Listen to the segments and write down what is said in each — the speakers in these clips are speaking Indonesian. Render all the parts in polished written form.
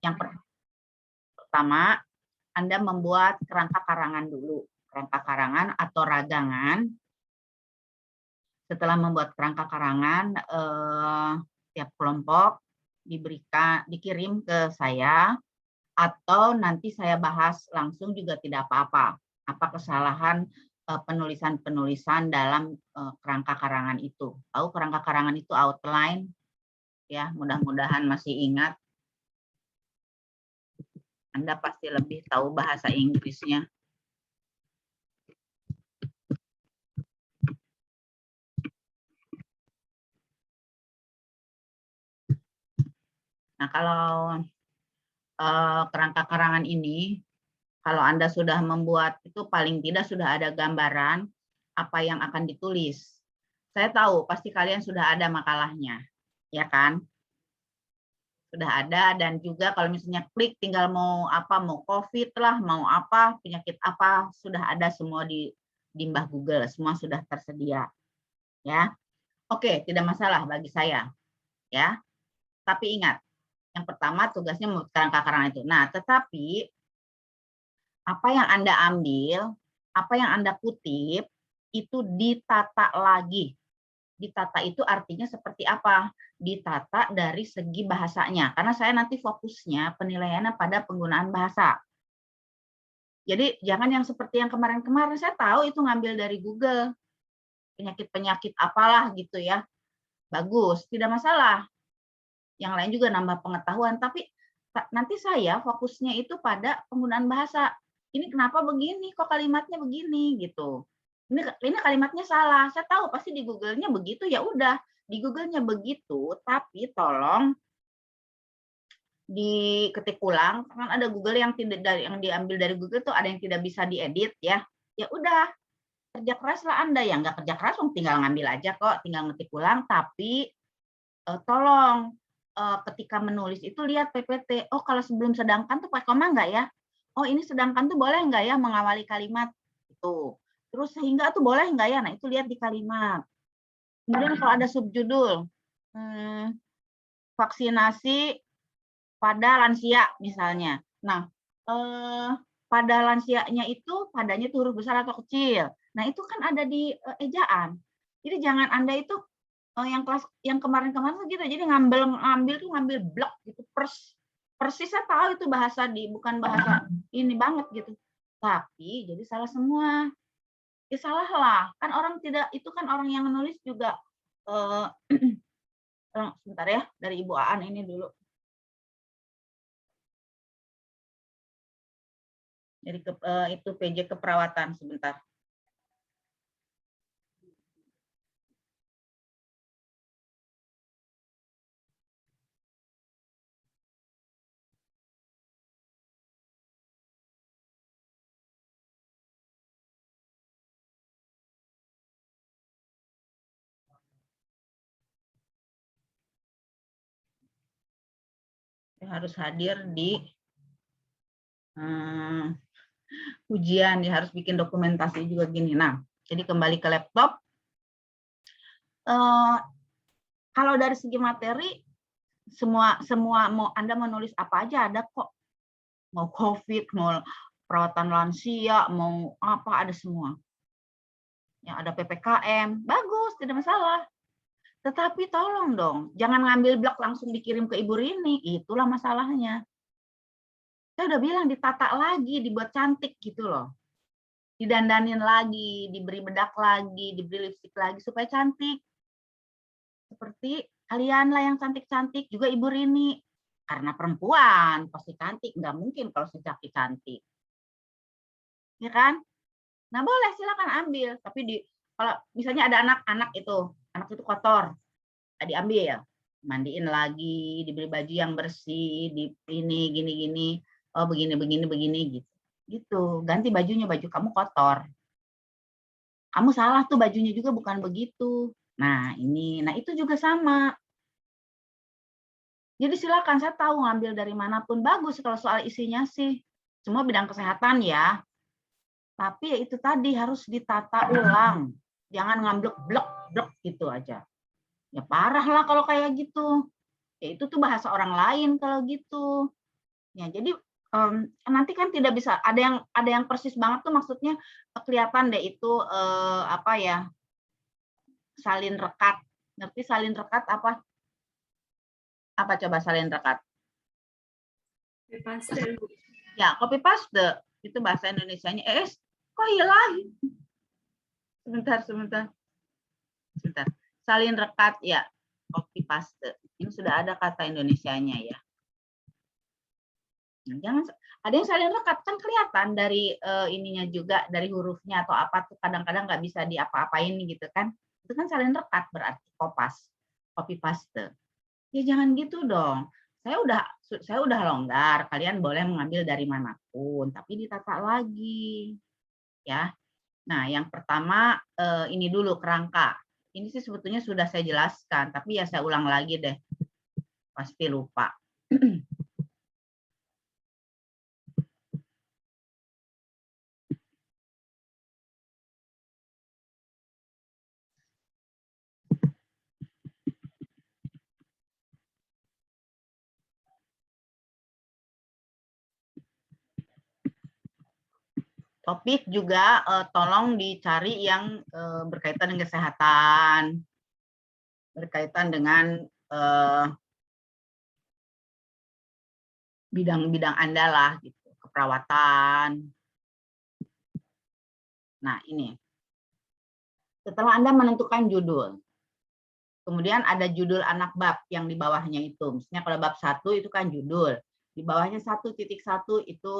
yang pertama, Anda membuat kerangka karangan dulu. Kerangka karangan atau ragangan. Setelah membuat kerangka karangan, tiap kelompok dikirim ke saya, atau nanti saya bahas langsung juga tidak apa-apa. Apa kesalahan penulisan-penulisan dalam kerangka karangan itu. Tahu kerangka karangan itu outline, ya, mudah-mudahan masih ingat. Anda pasti lebih tahu bahasa Inggrisnya. Nah, kalau kerangka karangan ini, kalau Anda sudah membuat itu paling tidak sudah ada gambaran apa yang akan ditulis. Saya tahu pasti kalian sudah ada makalahnya, ya kan? Sudah ada, dan juga kalau misalnya klik tinggal mau apa, mau COVID lah, mau apa, penyakit apa, sudah ada semua di Mbah Google, semua sudah tersedia. Ya. Oke, tidak masalah bagi saya. Ya. Tapi ingat, yang pertama tugasnya membuat kerangka karangan itu. Nah, tetapi apa yang Anda ambil, apa yang Anda kutip, itu ditata lagi. Ditata itu artinya seperti apa? Ditata dari segi bahasanya. Karena saya nanti fokusnya penilaiannya pada penggunaan bahasa. Jadi jangan yang seperti yang kemarin-kemarin, saya tahu itu ngambil dari Google. Penyakit-penyakit apalah gitu ya. Bagus, tidak masalah. Yang lain juga nambah pengetahuan, tapi nanti saya fokusnya itu pada penggunaan bahasa. Ini kenapa begini, kok kalimatnya begini gitu. Ini kalimatnya salah. Saya tahu pasti di Google-nya begitu, ya udah, di Google-nya begitu, tapi tolong diketik ulang. Kan ada Google yang diambil dari Google tuh ada yang tidak bisa diedit ya. Ya udah, kerja keras lah Anda, ya nggak kerja keras tinggal ngambil aja kok, tinggal ngetik ulang, tapi tolong ketika menulis itu lihat PPT. Oh, kalau sebelum sedangkan tuh pakai koma nggak ya? Oh, ini sedangkan tuh boleh nggak ya mengawali kalimat itu. Terus sehingga tuh boleh nggak ya? Nah, itu lihat di kalimat. Kemudian kalau ada subjudul, vaksinasi pada lansia misalnya. Nah, pada lansianya itu padanya itu huruf besar atau kecil. Nah, itu kan ada di ejaan. Jadi jangan Anda itu yang kelas yang kemarin-kemarin gitu. Jadi ngambil blok gitu persis saya tahu itu bahasa bukan bahasa ini banget gitu. Tapi jadi salah semua. Ya salah lah. Kan orang tidak, itu kan orang yang menulis juga sebentar ya, dari Ibu Aan ini dulu. Jadi itu PJ keperawatan sebentar. Harus hadir di ujian, dia harus bikin dokumentasi juga gini. Nah, jadi kembali ke laptop. Kalau dari segi materi, semua mau Anda menulis apa aja ada kok. Mau COVID, mau perawatan lansia, mau apa, ada semua. Yang ada PPKM, bagus, tidak masalah. Tetapi tolong dong, jangan ngambil blok langsung dikirim ke Ibu Rini, itulah masalahnya. Saya udah bilang ditata lagi, dibuat cantik gitu loh. Didandanin lagi, diberi bedak lagi, diberi lipstik lagi supaya cantik. Seperti kalian lah yang cantik-cantik, juga Ibu Rini. Karena perempuan pasti cantik, nggak mungkin kalau sejaki cantik. Ya kan? Nah, boleh silakan ambil, tapi kalau misalnya ada anak itu kotor, diambil, mandiin lagi, diberi baju yang bersih, di ini gini-gini, oh begini gitu. Gitu, ganti bajunya, baju kamu kotor. Kamu salah tuh, bajunya juga bukan begitu. Nah, itu juga sama. Jadi silakan, saya tahu ngambil dari manapun bagus kalau soal isinya sih. Semua bidang kesehatan ya. Tapi ya itu tadi harus ditata ulang. Jangan ngambil blok gitu aja. Ya parah lah kalau kayak gitu. Ya itu tuh bahasa orang lain kalau gitu. Ya, jadi nanti kan tidak bisa ada yang persis banget tuh maksudnya kelihatan deh itu apa ya, salin rekat. Ngerti salin rekat apa? Apa coba salin rekat? Paste. Ya, copy paste itu bahasa Indonesianya. Kok hilang? Sebentar. Salin rekat ya, copy paste. Ini sudah ada kata Indonesianya ya. Jangan ada yang salin rekat kan kelihatan dari ininya juga dari hurufnya atau apa tuh kadang-kadang nggak bisa diapa-apain gitu kan. Itu kan salin rekat berarti copy paste. Ya jangan gitu dong. Saya udah longgar, kalian boleh mengambil dari manapun, tapi ditata lagi. Ya. Nah, yang pertama ini dulu kerangka. Ini sih sebetulnya sudah saya jelaskan, tapi ya saya ulang lagi deh. Pasti lupa. Topik juga tolong dicari yang berkaitan dengan kesehatan, berkaitan dengan bidang-bidang Anda lah, gitu, keperawatan. Nah, ini. Setelah Anda menentukan judul, kemudian ada judul anak bab yang di bawahnya itu. Misalnya kalau bab 1 itu kan judul, di bawahnya 1.1 itu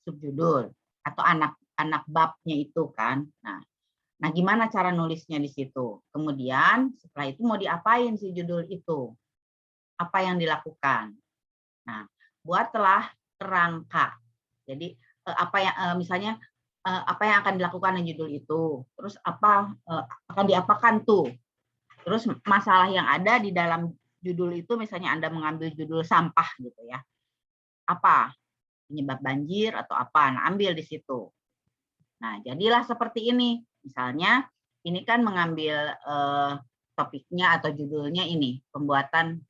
subjudul atau anak babnya itu kan. Nah, gimana cara nulisnya di situ? Kemudian setelah itu mau diapain si judul itu? Apa yang dilakukan? Nah, buatlah kerangka. Jadi apa yang misalnya apa yang akan dilakukan di judul itu? Terus apa akan diapakan tuh? Terus masalah yang ada di dalam judul itu, misalnya Anda mengambil judul sampah gitu ya. Apa? Penyebab banjir atau apa? Nah, ambil di situ. Nah, jadilah seperti ini. Misalnya, ini kan mengambil topiknya atau judulnya ini, pembuatan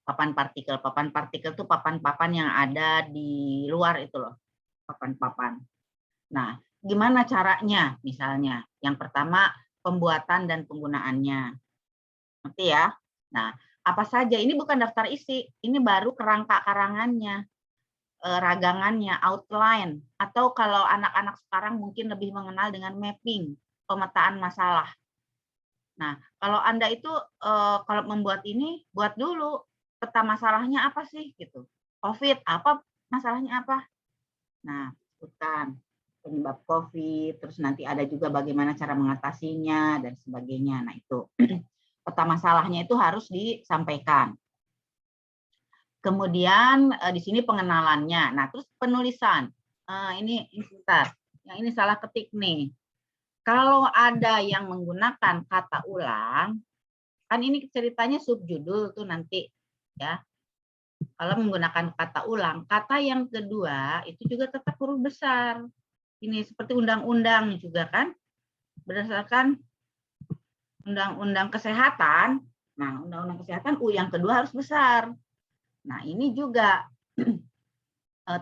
papan partikel. Papan partikel itu papan-papan yang ada di luar itu loh, papan-papan. Nah, gimana caranya? Misalnya, yang pertama pembuatan dan penggunaannya. Ngerti ya? Nah, apa saja? Ini bukan daftar isi, ini baru kerangka karangannya. Ragangannya, outline, atau kalau anak-anak sekarang mungkin lebih mengenal dengan mapping, pemetaan masalah. Nah, kalau Anda itu kalau membuat ini, buat dulu peta masalahnya apa sih gitu. COVID, apa masalahnya apa? Nah, sebutkan penyebab COVID, terus nanti ada juga bagaimana cara mengatasinya dan sebagainya. Nah, itu peta masalahnya itu harus disampaikan. Kemudian di sini pengenalannya. Nah, terus penulisan. Ini sebentar. Yang ini salah ketik nih. Kalau ada yang menggunakan kata ulang, kan ini ceritanya subjudul tuh nanti ya. Kalau menggunakan kata ulang, kata yang kedua itu juga tetap huruf besar. Ini seperti undang-undang juga kan. Berdasarkan undang-undang kesehatan. Nah, undang-undang kesehatan U yang kedua harus besar. Nah, ini juga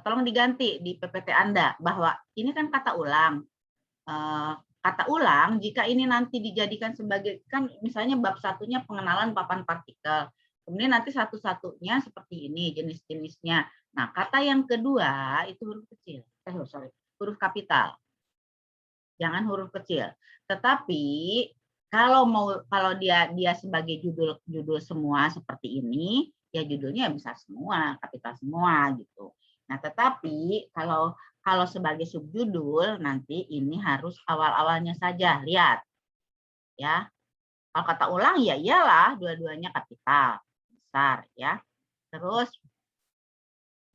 tolong diganti di PPT Anda bahwa ini kan kata ulang. Kata ulang jika ini nanti dijadikan sebagai kan misalnya bab satunya pengenalan papan partikel. Kemudian nanti satu-satunya seperti ini jenis-jenisnya. Nah, kata yang kedua itu huruf kecil. Huruf kapital. Jangan huruf kecil. Tetapi kalau dia sebagai judul semua seperti ini, ya judulnya besar semua, kapital semua gitu. Nah, tetapi kalau sebagai subjudul nanti ini harus awal-awalnya saja. Lihat. Ya. Kalau kata ulang ya iyalah dua-duanya kapital besar ya. Terus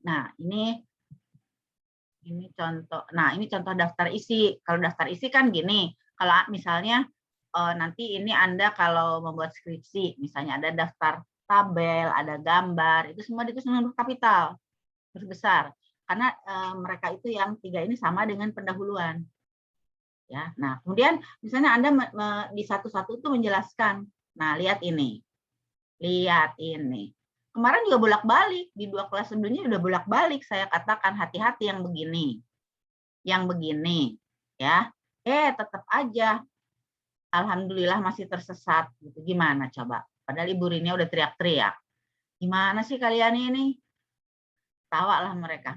nah, ini contoh. Nah, ini contoh daftar isi. Kalau daftar isi kan gini. Kalau misalnya nanti ini Anda kalau membuat skripsi, misalnya ada daftar tabel, ada gambar, itu semua ditulis dengan huruf kapital, huruf besar. Karena mereka itu yang tiga ini sama dengan pendahuluan. Ya, nah kemudian misalnya Anda di satu-satu itu menjelaskan. Nah, lihat ini. Lihat ini. Kemarin juga bolak-balik, di 2 kelas sebelumnya udah bolak-balik saya katakan hati-hati yang begini. Yang begini, ya. Tetap aja alhamdulillah masih tersesat gitu. Gimana coba? Padahal Ibu Rini udah teriak-teriak. Gimana sih kalian ini? Tawa lah mereka.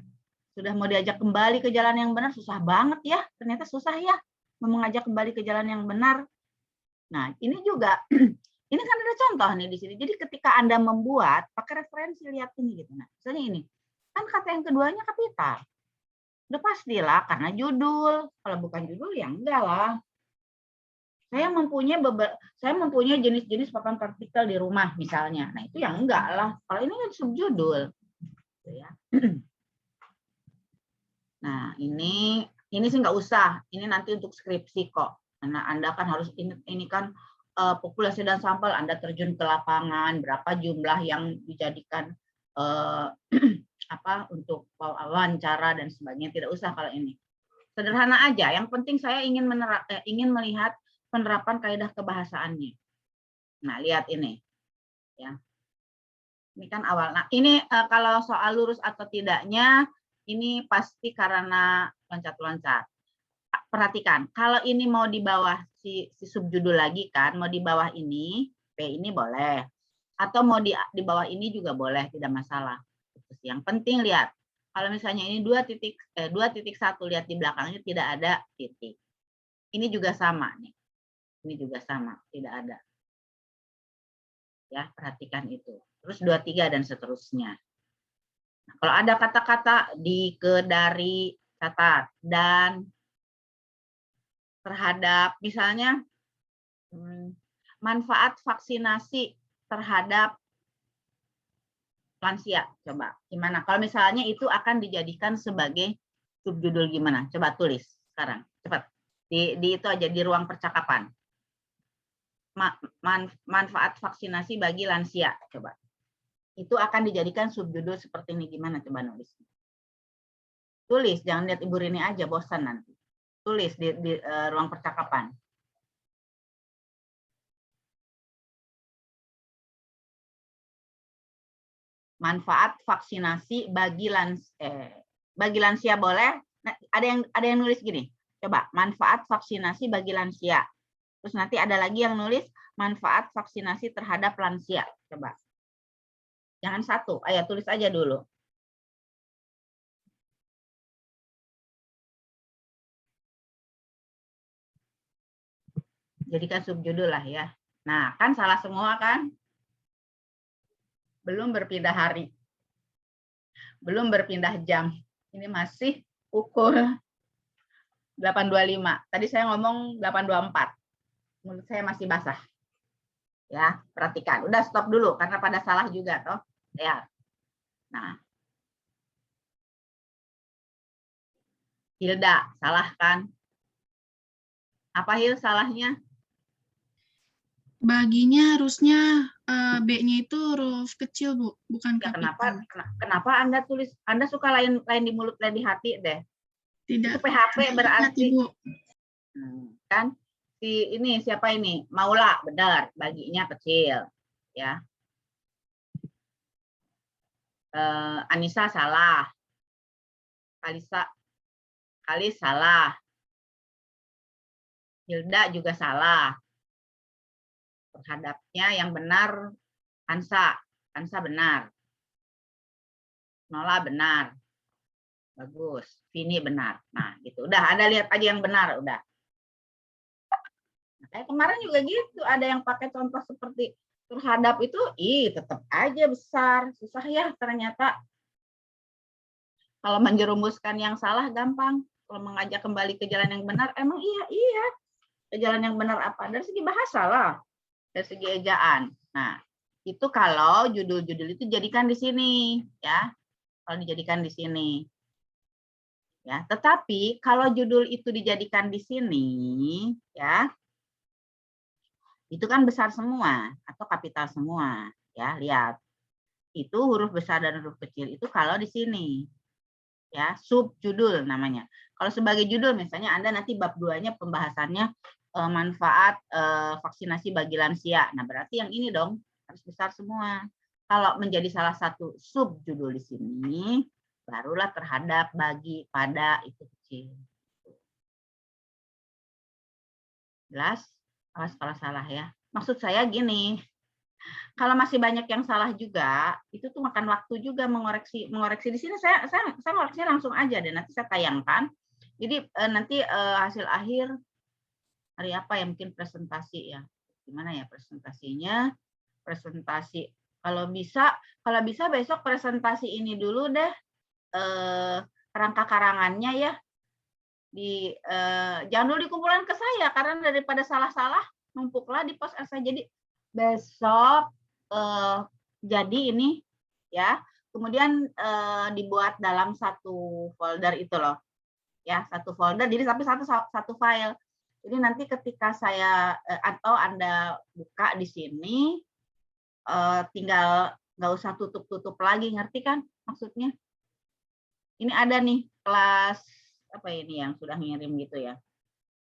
Sudah mau diajak kembali ke jalan yang benar, susah banget ya. Ternyata susah ya mengajak kembali ke jalan yang benar. Nah, ini juga ini kan ada contoh nih di sini. Jadi ketika Anda membuat, pakai referensi, lihat ini gitu. Nah, misalnya ini. Kan kata yang keduanya kapital. Udah pastilah karena judul. Kalau bukan judul ya enggak lah. Saya mempunyai jenis-jenis papan partikel di rumah misalnya. Nah, itu yang enggak lah. Kalau ini kan subjudul. Gitu ya. Nah, ini sih nggak usah. Ini nanti untuk skripsi kok. Karena Anda kan harus ini kan populasi dan sampel, Anda terjun ke lapangan, berapa jumlah yang dijadikan untuk wawancara dan sebagainya. Tidak usah kalau ini. Sederhana aja. Yang penting saya ingin melihat penerapan kaidah kebahasaannya. Nah, lihat ini. Ya. Ini kan awal. Nah, ini kalau soal lurus atau tidaknya, ini pasti karena loncat-loncat. Perhatikan, kalau ini mau di bawah si subjudul lagi kan, mau di bawah ini, P ini boleh. Atau mau di bawah ini juga boleh, tidak masalah. Yang penting lihat, kalau misalnya ini 2.1, lihat di belakangnya tidak ada titik. Ini juga sama nih. Ini juga sama, tidak ada. Ya, perhatikan itu. Terus 2, 3 dan seterusnya. Nah, kalau ada kata-kata di, ke, dari, catat, dan terhadap misalnya manfaat vaksinasi terhadap lansia. Coba gimana? Kalau misalnya itu akan dijadikan sebagai subjudul gimana? Coba tulis sekarang. Cepat. Di itu aja di ruang percakapan. Manfaat vaksinasi bagi lansia. Coba. Itu akan dijadikan subjudul seperti ini. Gimana coba nulis? Tulis, jangan lihat Ibu Rini aja, bosan nanti. Tulis di ruang percakapan. Manfaat vaksinasi bagi lansia boleh. Nah, ada yang nulis gini. Coba, manfaat vaksinasi bagi lansia. Terus nanti ada lagi yang nulis manfaat vaksinasi terhadap lansia. Coba. Jangan satu, ayo tulis aja dulu. Jadikan subjudul lah ya. Nah, kan salah semua kan? Belum berpindah hari. Belum berpindah jam. Ini masih pukul 8.25. Tadi saya ngomong 8.24. Menurut saya masih basah. Ya, perhatikan. Udah stop dulu karena pada salah juga toh. Ya. Nah. Hilda, salah kan? Apa Hil salahnya? Baginya harusnya B-nya itu huruf kecil, Bu, bukan Ya, kapital. kenapa Anda tulis, Anda suka lain di mulut, lain di hati deh. Tidak. Itu PHP berarti. Bu. Kan ini siapa ini? Maula, benar, baginya kecil. Ya. Anissa salah. Kalis salah. Hilda juga salah. Terhadapnya yang benar Hansa benar. Nola benar. Bagus. Vini benar. Nah, gitu. Udah, Anda lihat aja yang benar, udah. Nah, kayak kemarin juga gitu, ada yang pakai contoh seperti terhadap itu, tetap aja besar. Susah ya ternyata. Kalau menjerumuskan yang salah gampang. Kalau mengajak kembali ke jalan yang benar, emang iya. Ke jalan yang benar apa? Dari segi bahasa lah. Dari segi ejaan. Nah, itu kalau judul-judul itu jadikan di sini, ya. Kalau dijadikan di sini. Ya, tetapi kalau judul itu dijadikan di sini, ya. Itu kan besar semua atau kapital semua, ya. Lihat. Itu huruf besar dan huruf kecil itu kalau di sini. Ya, subjudul namanya. Kalau sebagai judul misalnya Anda nanti bab 2-nya pembahasannya manfaat vaksinasi bagi lansia. Nah, berarti yang ini dong, harus besar semua. Kalau menjadi salah satu sub judul di sini, barulah terhadap, bagi, pada itu kecil. Jelas? Awas kalau salah ya. Maksud saya gini, kalau masih banyak yang salah juga, itu tuh makan waktu juga mengoreksi di sini. Saya ngoreksinya langsung aja dan nanti saya tayangkan. Jadi nanti hasil akhir hari apa ya, mungkin presentasi ya. Gimana ya presentasinya? Presentasi kalau bisa besok presentasi ini dulu deh, kerangka karangannya ya. Jangan dulu dikumpulkan ke saya karena daripada salah-salah numpuklah di pos saya. Jadi besok jadi ini ya, kemudian dibuat dalam satu folder itu loh ya, satu folder, jadi tapi satu file. Jadi nanti ketika saya atau Anda buka di sini, tinggal nggak usah tutup lagi, ngerti kan maksudnya? Ini ada nih kelas apa ini yang sudah ngirim gitu ya,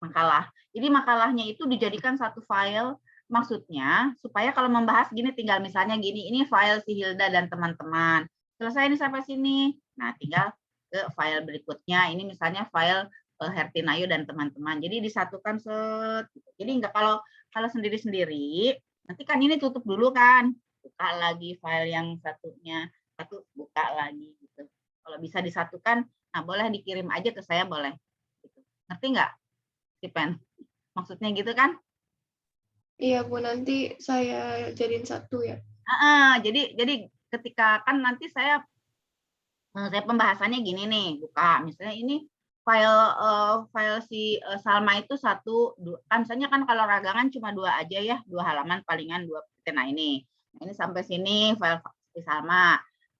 makalah. Jadi makalahnya itu dijadikan satu file, maksudnya supaya kalau membahas gini tinggal misalnya gini, ini file si Hilda dan teman-teman. Selesai ini sampai sini. Nah, tinggal ke file berikutnya. Ini misalnya file Hertinayu dan teman-teman. Jadi disatukan set. Jadi enggak kalau sendiri-sendiri, nanti kan ini tutup dulu kan. Buka lagi file yang satunya, satu buka lagi gitu. Kalau bisa disatukan, nah boleh dikirim aja ke saya boleh. Gitu. Ngerti nggak? Pen. Maksudnya gitu kan? Iya Bu, nanti saya jadiin satu ya. Jadi ketika kan nanti saya pembahasannya gini nih, buka misalnya ini file si Salma itu satu, kan misalnya kan kalau ragangan cuma 2 aja ya, 2 halaman palingan 2. Nah ini sampai sini file si Salma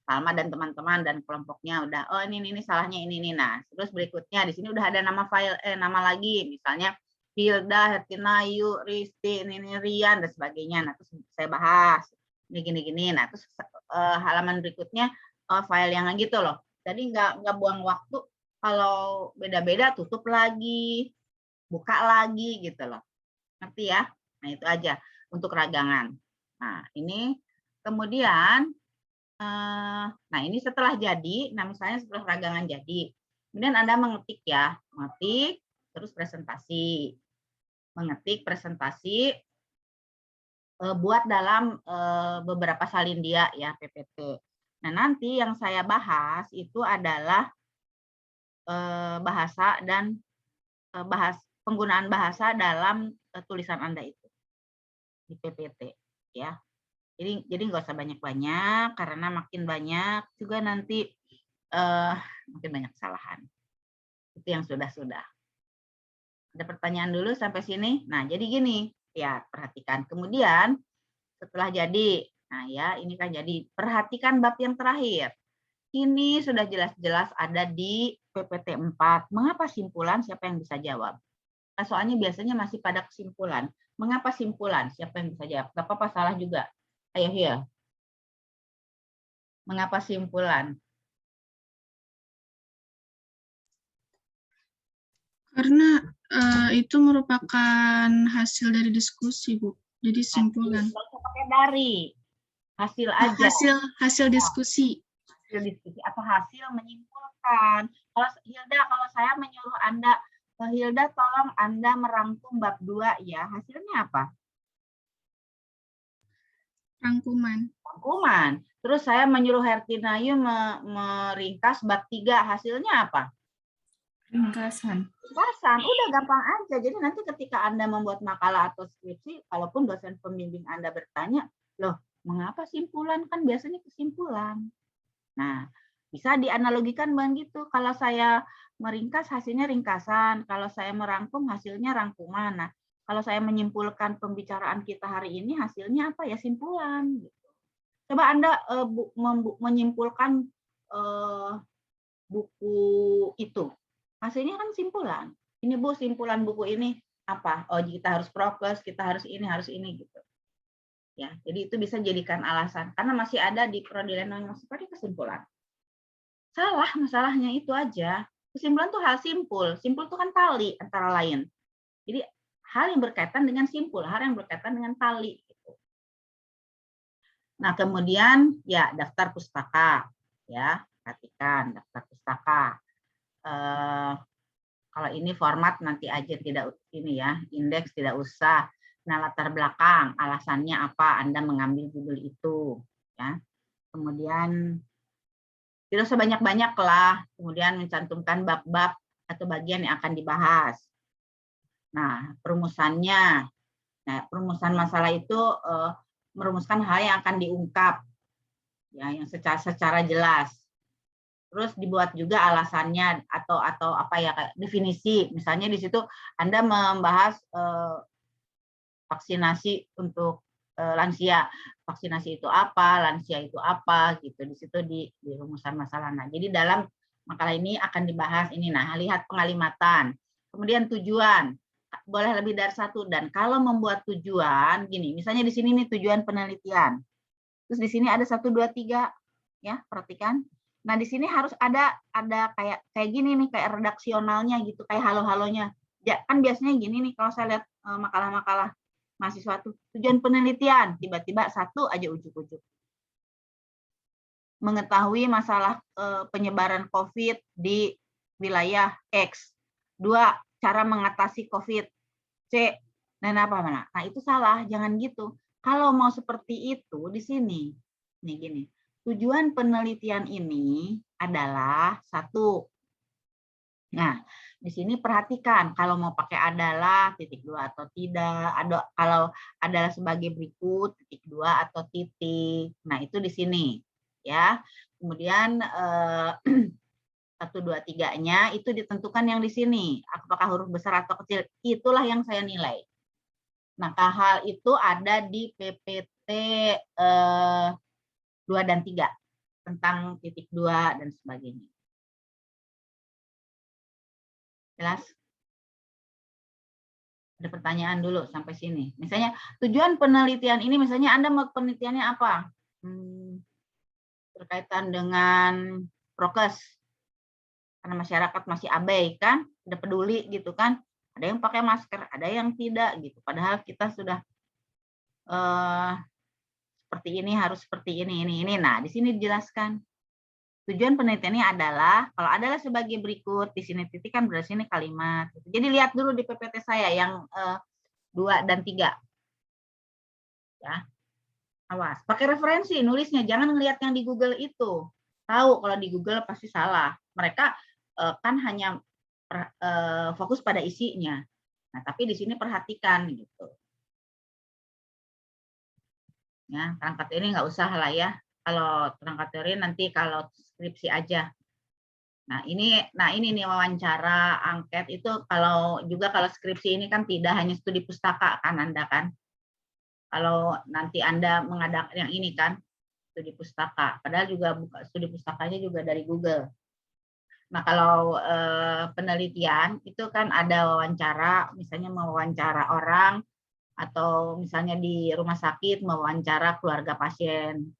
dan teman-teman dan kelompoknya udah. Oh ini salahnya ini. Nah terus berikutnya di sini udah ada nama file nama lagi, misalnya Hilda, Hertinayu, Risti, ini Rian dan sebagainya. Nah terus saya bahas ini gini. Nah terus halaman berikutnya file yang gitu loh. Jadi nggak buang waktu, kalau beda-beda tutup lagi, buka lagi gitu loh. Ngerti ya? Nah itu aja untuk ragangan. Nah ini kemudian, nah ini setelah jadi, nah misalnya setelah ragangan jadi, kemudian Anda mengetik ya, mengetik, terus presentasi. Mengetik presentasi, buat dalam beberapa salin dia ya, PPT. Nah nanti yang saya bahas itu adalah bahasa dan penggunaan bahasa dalam tulisan Anda itu di PPT ya. Jadi nggak usah banyak-banyak karena makin banyak juga nanti makin banyak kesalahan. Itu yang sudah. Ada pertanyaan dulu sampai sini? Nah, jadi gini, ya perhatikan. Kemudian setelah jadi, nah ya ini kan jadi, perhatikan bab yang terakhir. Ini sudah jelas-jelas ada di PPT 4. Mengapa simpulan? Siapa yang bisa jawab? Nah, soalnya biasanya masih pada kesimpulan. Mengapa simpulan? Siapa yang bisa jawab? Gak apa-apa, salah juga. Ayo, Hil. Mengapa simpulan? Karena itu merupakan hasil dari diskusi, Bu. Jadi simpulan. Nggak usah pakai dari. Hasil aja. Hasil diskusi. Hasil diskusi atau hasil menyimpulkan. Kalau Hilda, kalau saya menyuruh Anda, Hilda tolong Anda merangkum bab 2 ya. Hasilnya apa? Rangkuman. Terus saya menyuruh Hertinayu meringkas bab 3. Hasilnya apa? Ringkasan. Udah gampang aja. Jadi nanti ketika Anda membuat makalah atau skripsi, kalaupun dosen pembimbing Anda bertanya, loh, mengapa simpulan? Kan biasanya kesimpulan. Nah, bisa dianalogikan begitu. Kalau saya meringkas, hasilnya ringkasan. Kalau saya merangkum, hasilnya rangkuman. Nah, kalau saya menyimpulkan pembicaraan kita hari ini, hasilnya apa ya? Simpulan. Coba Anda menyimpulkan buku itu. Hasilnya kan simpulan. Ini Bu, simpulan buku ini apa? Oh, kita harus prokes, kita harus ini gitu. Ya, jadi itu bisa jadikan alasan karena masih ada di prodi lain yang seperti kesimpulan. Salah masalahnya itu aja. Kesimpulan tuh hal simpul. Simpul itu kan tali antara lain. Jadi hal yang berkaitan dengan simpul, hal yang berkaitan dengan tali gitu. Nah, kemudian ya daftar pustaka, ya perhatikan daftar pustaka. Kalau ini format nanti aja, tidak ini ya, indeks tidak usah. Nah, latar belakang, alasannya apa Anda mengambil judul itu, ya. Kemudian tidak usah banyak-banyak lah. Kemudian mencantumkan bab-bab atau bagian yang akan dibahas. Nah, perumusannya. Nah, perumusan masalah itu merumuskan hal yang akan diungkap, ya, yang secara jelas. Terus dibuat juga alasannya atau apa ya, kayak definisi. Misalnya di situ Anda membahas vaksinasi untuk lansia. Vaksinasi itu apa, lansia itu apa, gitu. Di situ di rumusan masalah. Nah, jadi dalam makalah ini akan dibahas ini. Nah, lihat pengalimatan. Kemudian tujuan. Boleh lebih dari satu, dan kalau membuat tujuan gini, misalnya di sini nih tujuan penelitian. Terus di sini ada 1 2 3 ya, perhatikan. Nah, di sini harus ada kayak gini nih, kayak redaksionalnya gitu, kayak halo-halonya. Ya, kan biasanya gini nih kalau saya lihat makalah-makalah mahasiswa tuh, tujuan penelitian, tiba-tiba satu aja ujuk-ujuk. Mengetahui masalah penyebaran COVID di wilayah X. 2, cara mengatasi COVID. C, dan apa mana? Nah, itu salah, jangan gitu. Kalau mau seperti itu di sini, nih gini. Tujuan penelitian ini adalah satu. Nah, di sini perhatikan kalau mau pakai adalah titik 2 atau tidak, kalau adalah sebagai berikut titik 2 atau titik. Nah, itu di sini ya. Kemudian 1 2 3-nya itu ditentukan yang di sini. Apakah huruf besar atau kecil? Itulah yang saya nilai. Nah, hal itu ada di PPT 2 dan 3 tentang titik 2 dan sebagainya. Jelas? Ada pertanyaan dulu sampai sini. Misalnya tujuan penelitian ini, misalnya Anda mau penelitiannya apa? Berkaitan dengan prokes. Karena masyarakat masih abai kan, udah peduli gitu kan. Ada yang pakai masker, ada yang tidak gitu. Padahal kita sudah seperti ini, harus seperti ini. Nah, di sini dijelaskan. Tujuan penelitiannya adalah, kalau adalah sebagai berikut, di sini titik kan berarti sini kalimat. Jadi lihat dulu di PPT saya yang 2 dan 3. Ya. Awas, pakai referensi nulisnya, jangan ngelihat yang di Google itu. Tahu kalau di Google pasti salah. Mereka kan hanya fokus pada isinya. Nah, tapi di sini perhatikan gitu. Ya, perangkat teori nggak usah lah ya. Kalau perangkat teori nanti kalau skripsi aja. Nah, ini nih wawancara, angket itu kalau skripsi ini kan tidak hanya studi pustaka kan Anda kan. Kalau nanti Anda mengadakan yang ini kan studi pustaka, padahal juga studi pustakanya juga dari Google. Nah, kalau penelitian itu kan ada wawancara, misalnya mewawancara orang, atau misalnya di rumah sakit mewawancara keluarga pasien.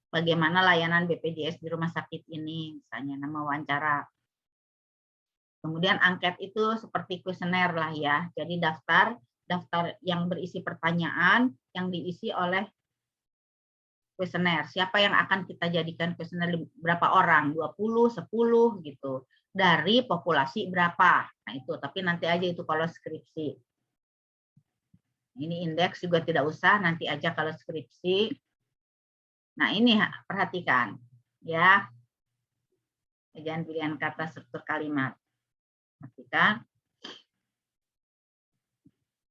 Bagaimana layanan BPJS di rumah sakit ini, misalnya nama wawancara. Kemudian angket itu seperti kuesioner lah ya. Jadi daftar yang berisi pertanyaan yang diisi oleh kuesioner. Siapa yang akan kita jadikan kuesioner, berapa orang? 20, 10 gitu. Dari populasi berapa? Nah, itu, tapi nanti aja itu kalau skripsi. Ini indeks juga tidak usah, nanti aja kalau skripsi. Nah, ini perhatikan ya. Jangan pilihan kata struktur kalimat. Perhatikan.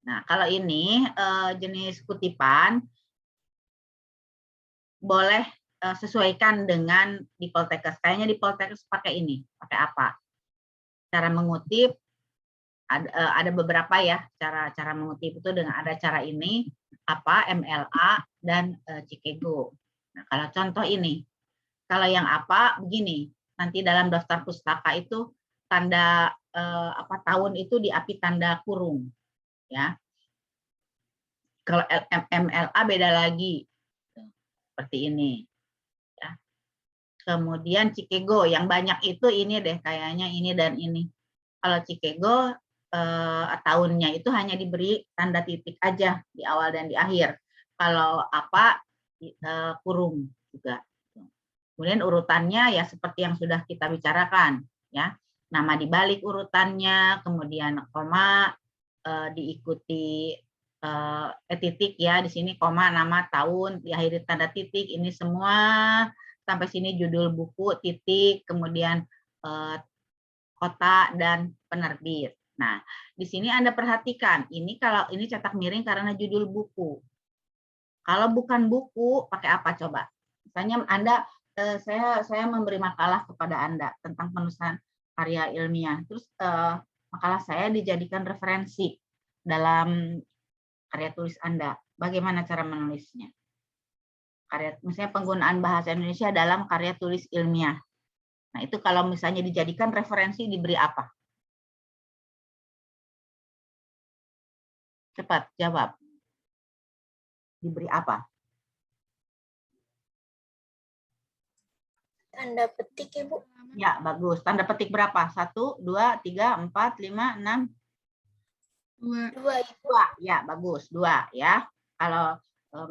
Nah, kalau ini jenis kutipan boleh sesuaikan dengan di Poltekkes. Kayaknya di Poltekkes pakai ini, pakai apa? Cara mengutip ada beberapa ya cara mengutip itu, dengan ada cara ini apa, MLA dan Cikego. Nah, kalau contoh ini, kalau yang apa begini, nanti dalam daftar pustaka itu tanda tahun itu diapi tanda kurung ya. Kalau MLA beda lagi seperti ini ya. Kemudian Cikego yang banyak itu ini deh kayaknya, ini dan ini. Kalau Cikego tahunnya itu hanya diberi tanda titik aja di awal dan di akhir. Kalau apa kurung juga. Kemudian urutannya ya seperti yang sudah kita bicarakan, ya. Nama dibalik urutannya, kemudian koma, diikuti titik ya, di sini koma, nama, tahun, diakhiri tanda titik, ini semua sampai sini judul buku, titik, kemudian kota dan penerbit. Nah, di sini Anda perhatikan, ini kalau ini cetak miring karena judul buku. Kalau bukan buku, pakai apa coba? Misalnya Anda saya memberi makalah kepada Anda tentang penulisan karya ilmiah. Terus makalah saya dijadikan referensi dalam karya tulis Anda. Bagaimana cara menulisnya? Misalnya penggunaan bahasa Indonesia dalam karya tulis ilmiah. Nah, itu kalau misalnya dijadikan referensi diberi apa? Cepat jawab. Diberi apa? Tanda petik, Ibu. Ya, bagus. Tanda petik berapa? 1, 2, 3, 4, 5, 6? 2. 2, Ibu. 2. Ya, bagus. 2 ya. Kalau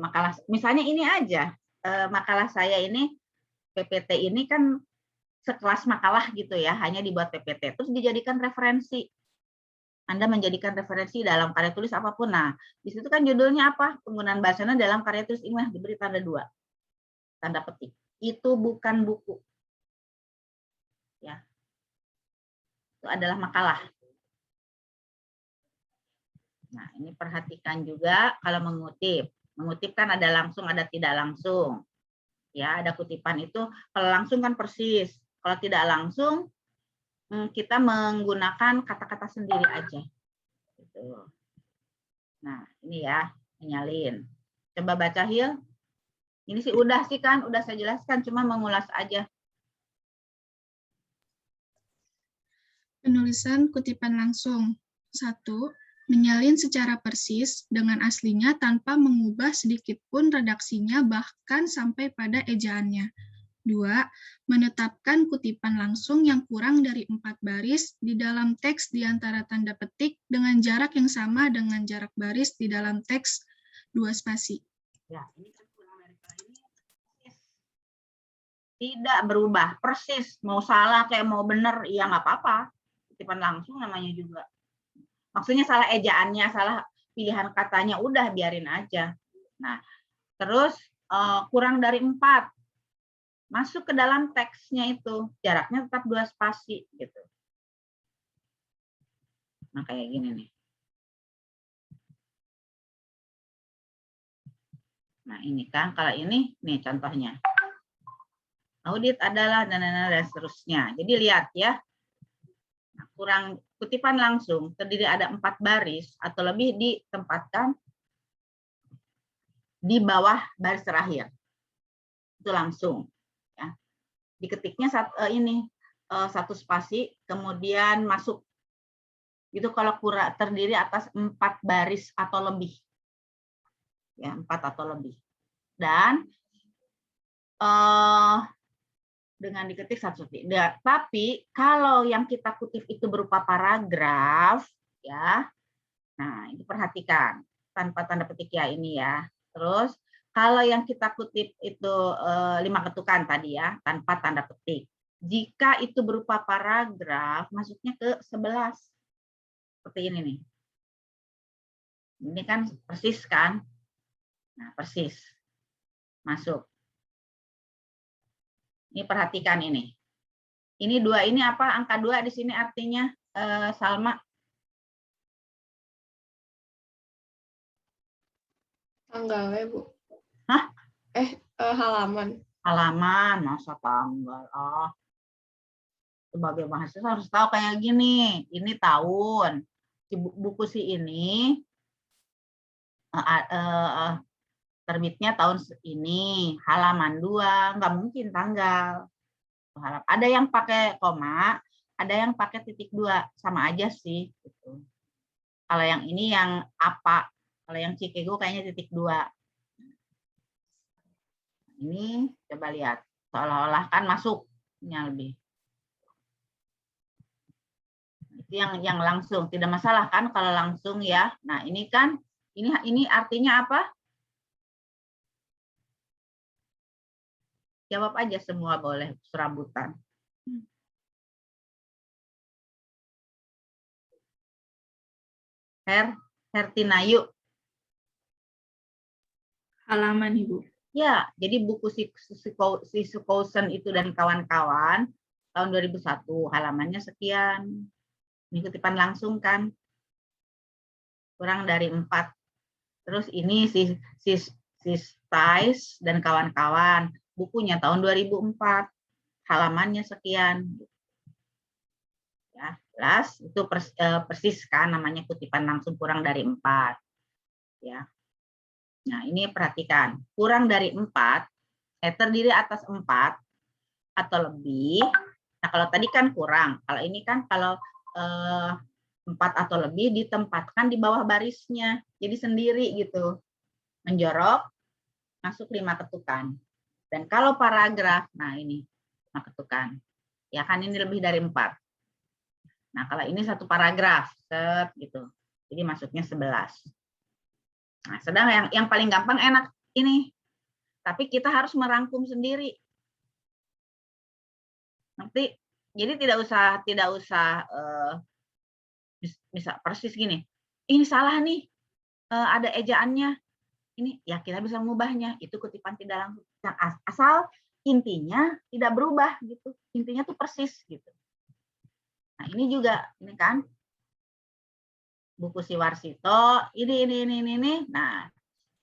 makalah, misalnya ini aja. Makalah saya ini, PPT ini kan sekelas makalah gitu ya, hanya dibuat PPT. Terus dijadikan referensi. Anda menjadikan referensi dalam karya tulis apapun. Nah, di situ kan judulnya apa? Penggunaan bahasanya dalam karya tulis ilmiah, diberi tanda 2. Tanda petik. Itu bukan buku. Ya. Itu adalah makalah. Nah, ini perhatikan juga kalau mengutip. Mengutip kan ada langsung, ada tidak langsung. Ya, ada kutipan itu. Kalau langsung kan persis. Kalau tidak langsung, kita menggunakan kata-kata sendiri aja. Gitu. Nah, ini ya, menyalin. Coba baca, Hil. Ini sih udah sih kan, udah saya jelaskan, cuma mengulas aja. Penulisan kutipan langsung. 1. Menyalin secara persis dengan aslinya tanpa mengubah sedikit pun redaksinya bahkan sampai pada ejaannya. 2. Menetapkan kutipan langsung yang kurang dari 4 baris di dalam teks di antara tanda petik dengan jarak yang sama dengan jarak baris di dalam teks 2 spasi. Ya, ini kan kurang dari ini tidak berubah, persis. Mau salah kayak mau benar, ya nggak apa-apa. Kutipan langsung namanya juga. Maksudnya salah ejaannya, salah pilihan katanya, udah biarin aja. Nah, terus kurang dari 4. Masuk ke dalam teksnya itu, jaraknya tetap 2 spasi gitu. Nah, kayak gini nih. Nah, ini kan kalau ini nih contohnya. Audit adalah dan seterusnya. Jadi lihat ya. Nah, kurang kutipan langsung terdiri ada 4 baris atau lebih ditempatkan di bawah baris terakhir. Itu langsung ya. Diketiknya satu spasi kemudian masuk. Itu kalau kurang terdiri atas 4 baris atau lebih. Ya, 4 atau lebih. Dan dengan diketik satu titik. Tapi kalau yang kita kutip itu berupa paragraf, ya. Nah, ini perhatikan tanpa tanda petik ya ini ya. Terus kalau yang kita kutip itu 5 ketukan tadi ya, tanpa tanda petik. Jika itu berupa paragraf, masuknya ke 11. Seperti ini nih. Ini kan persis kan? Nah, persis. Masuk. Ini perhatikan ini. Ini 2 ini apa? Angka 2 di sini artinya Salma? Tanggalnya, Bu. Hah? Halaman. Halaman, masa tanggal. Sebagai mahasiswa harus tahu kayak gini. Ini tahun. Buku si ini terbitnya tahun ini, halaman 2, nggak mungkin tanggal. Ada yang pakai koma, ada yang pakai titik 2, sama aja sih. Gitu. Kalau yang ini yang apa? Kalau yang Cikego kayaknya titik 2. Ini coba lihat, seolah-olah kan masuknya lebih. Itu yang langsung, tidak masalah kan kalau langsung ya. Nah ini kan, ini artinya apa? Jawab aja semua boleh, serabutan. Hertinayu. Halaman, Ibu. Ya, jadi buku si Cousin itu dan kawan-kawan tahun 2001, halamannya sekian. Ini kutipan langsung kan. Kurang dari 4. Terus ini si Stice dan kawan-kawan, bukunya tahun 2004. Halamannya sekian. Ya, jelas itu persis kan namanya kutipan langsung kurang dari 4. Ya. Nah, ini perhatikan, kurang dari 4, terdiri atas 4 atau lebih. Nah, kalau tadi kan kurang, kalau ini kan kalau 4 atau lebih ditempatkan di bawah barisnya, jadi sendiri gitu, menjorok, masuk 5 ketukan. Dan kalau paragraf, nah ini 5 ketukan, ya kan ini lebih dari 4. Nah, kalau ini satu paragraf, set gitu, jadi masuknya 11. Nah, sedang yang paling gampang enak ini, tapi kita harus merangkum sendiri. Nanti jadi tidak usah bisa persis gini. Ini salah nih, ada ejaannya. Ini ya kita bisa mengubahnya. Itu kutipan tidak langsung. Asal intinya tidak berubah gitu. Intinya tuh persis gitu. Nah ini juga ini kan buku Siwarsito. Ini. Nah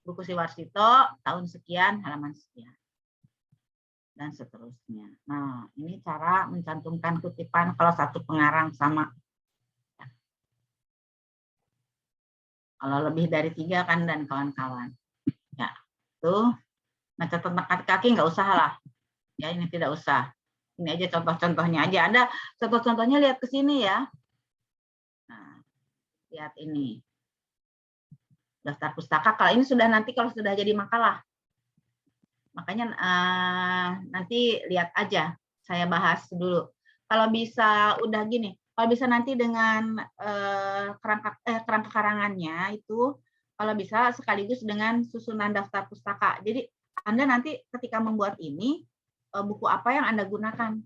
buku Siwarsito tahun sekian, halaman sekian. Dan seterusnya. Nah, ini cara mencantumkan kutipan kalau satu pengarang sama. Kalau lebih dari 3 kan dan kawan-kawan. Ya, tuh. Nah, catatan kaki nggak usah lah. Ya, ini tidak usah. Ini aja contoh-contohnya aja. Anda contoh-contohnya lihat ke sini ya. Nah, lihat ini. Daftar pustaka. Kalau ini sudah nanti kalau sudah jadi makalah. Makanya nanti lihat aja, saya bahas dulu. Kalau bisa udah gini, kalau bisa nanti dengan kerangka karangannya itu, kalau bisa sekaligus dengan susunan daftar pustaka. Jadi Anda nanti ketika membuat ini, buku apa yang Anda gunakan.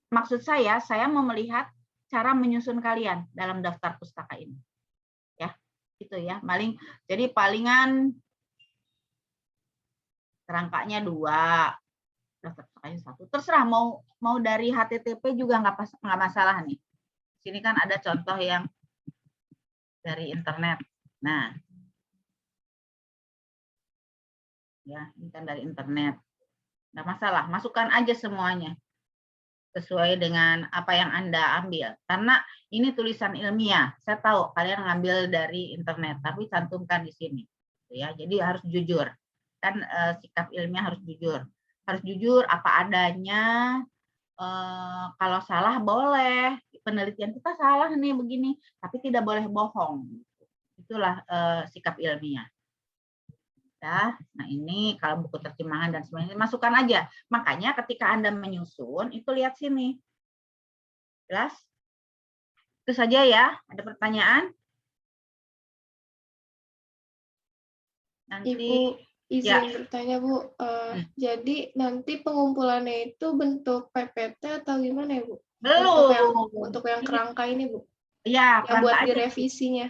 Maksud saya mau melihat cara menyusun kalian dalam daftar pustaka ini. Ya, gitu ya. Jadi palingan kerangkanya 2, daftar pustakanya 1. Terserah mau dari HTTP juga nggak masalah nih. Sini kan ada contoh yang dari internet. Nah, ya ini kan dari internet. Nggak masalah, masukkan aja semuanya sesuai dengan apa yang Anda ambil. Karena ini tulisan ilmiah. Saya tahu kalian ngambil dari internet, tapi cantumkan di sini. Ya, jadi harus jujur. Kan sikap ilmiah harus jujur apa adanya. Kalau salah boleh, penelitian kita salah nih begini, tapi tidak boleh bohong. Itulah sikap ilmiah. Ya, nah ini kalau buku terjemahan dan sebagainya masukkan aja. Makanya ketika Anda menyusun itu lihat sini. Jelas? Itu saja ya. Ada pertanyaan? Nanti Ibu izin ya. bertanya Bu, jadi nanti pengumpulannya itu bentuk PPT atau gimana ya Bu? Belum. Untuk yang kerangka ini Bu? Ya, Yang buat kerangka aja. direvisinya.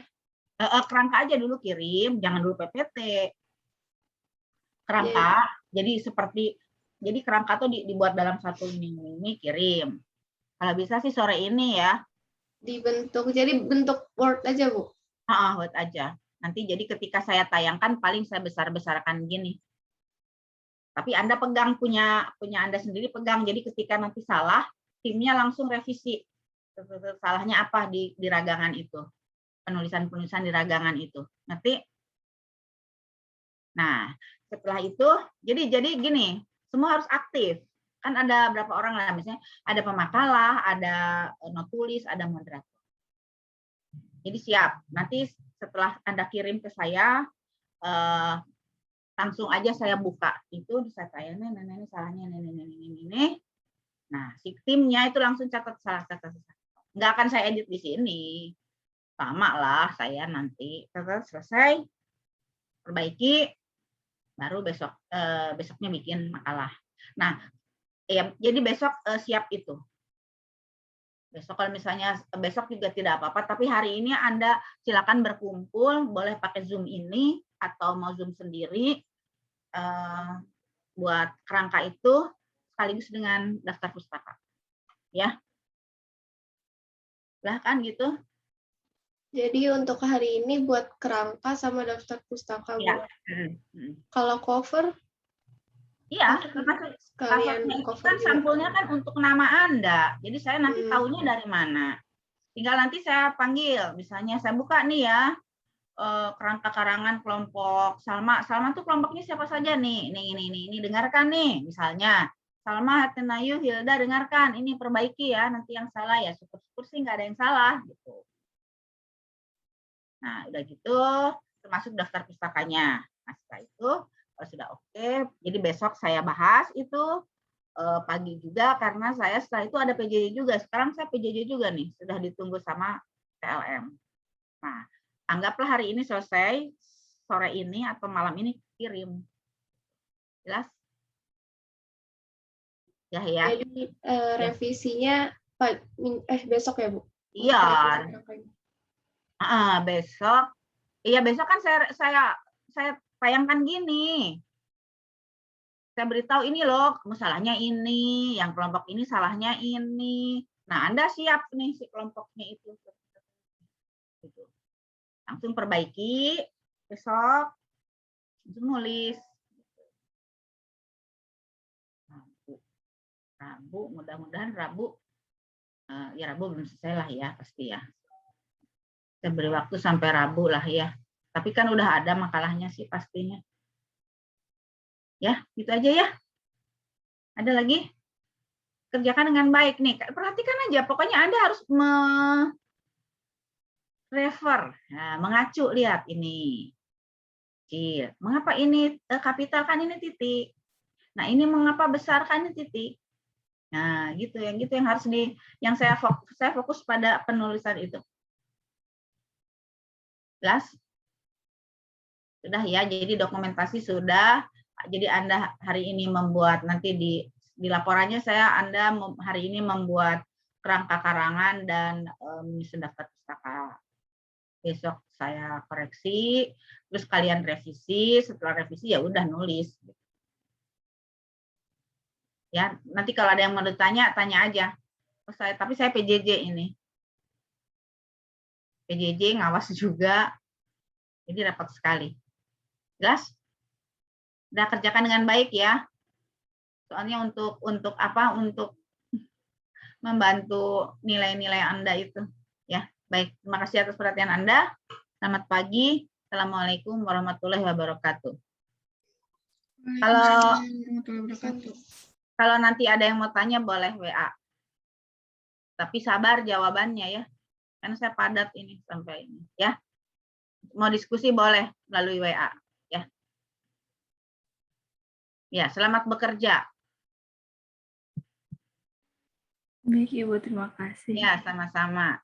Kerangka aja dulu kirim, jangan dulu PPT. Kerangka, jadi kerangka tuh dibuat dalam satu ini kirim. Kalau bisa sih sore ini ya. Jadi bentuk Word aja Bu? Word aja. Nanti jadi ketika saya tayangkan paling saya besar-besarkan gini. Tapi Anda pegang punya Anda sendiri pegang. Jadi ketika nanti salah, timnya langsung revisi. Salahnya apa di ragangan itu. Penulisan di ragangan itu. Nanti nah, setelah itu jadi gini, semua harus aktif. Kan ada berapa orang lah, misalnya ada pemakalah, ada notulis, ada moderator. Jadi siap. Nanti setelah Anda kirim ke saya, langsung aja saya buka. Itu saya tanya, ini salahnya, ini. Nah, si timnya itu langsung catat salah. Nggak akan saya edit di sini. Lama lah saya nanti. Selesai, perbaiki, baru besoknya bikin makalah. Nah, ya, jadi besok siap itu. Besok kalau misalnya besok juga tidak apa-apa, tapi hari ini Anda silakan berkumpul, boleh pakai Zoom ini atau mau Zoom sendiri buat kerangka itu sekaligus dengan daftar pustaka. Ya. Lah kan gitu. Jadi untuk hari ini buat kerangka sama daftar pustaka, Bu. Ya. Kalau cover? Iya, Sekalian covernya itu cover kan juga. sampulnya kan untuk nama Anda. Jadi saya nanti tahunya dari mana. Tinggal nanti saya panggil, misalnya saya buka nih ya, kerangka karangan kelompok Salma. Salma tuh kelompoknya siapa saja nih? Ini dengarkan nih, misalnya. Salma, Hatenayu, Hilda, dengarkan. Ini perbaiki ya, nanti yang salah ya. Syukur-syukur sih nggak ada yang salah. Gitu. Nah, udah gitu, termasuk daftar pustakanya. Nah, setelah itu, kalau sudah oke, jadi besok saya bahas itu pagi juga, karena saya setelah itu ada PJJ juga. Sekarang saya PJJ juga nih, sudah ditunggu sama PLM. Nah, anggaplah hari ini selesai, sore ini atau malam ini kirim. Jelas? Ya, ya. Jadi revisinya besok ya, Bu? Iya. Besok. Iya, besok kan saya tayangkan gini. Saya beritahu ini loh, masalahnya ini, yang kelompok ini salahnya ini. Nah, Anda siap nih si kelompoknya itu. Gitu. Langsung perbaiki, besok langsung nulis. Rabu, mudah-mudahan Rabu, ya Rabu belum selesai lah ya, pasti ya. Saya beri waktu sampai Rabu lah ya. Tapi kan udah ada makalahnya sih pastinya. Ya, gitu aja ya. Ada lagi? Kerjakan dengan baik nih. Perhatikan aja, pokoknya Anda harus refer, nah, mengacu, lihat ini. Mengapa ini kapital, kan ini titik. Nah, ini mengapa besar, kan ini titik. Nah, gitu yang harus yang saya fokus pada penulisan itu. Jelas? Sudah ya, jadi dokumentasi sudah. Jadi Anda hari ini membuat, nanti di laporannya Anda hari ini membuat kerangka karangan dan menyusun daftar pustaka. Besok saya koreksi, terus kalian revisi, setelah revisi ya udah nulis. Ya, nanti kalau ada yang mau ditanya, tanya aja. Tapi saya PJJ ini. PJJ ngawas juga. Jadi repot sekali. Jelas? Udah kerjakan dengan baik ya. Soalnya untuk apa? Untuk membantu nilai-nilai Anda itu. Ya, baik. Terima kasih atas perhatian Anda. Selamat pagi. Assalamualaikum warahmatullahi wabarakatuh. Kalau nanti ada yang mau tanya boleh WA. Tapi sabar jawabannya ya. Karena saya padat ini sampai ini ya. Mau diskusi boleh melalui WA ya. Ya, selamat bekerja. Baik, Ibu, terima kasih. Ya, sama-sama.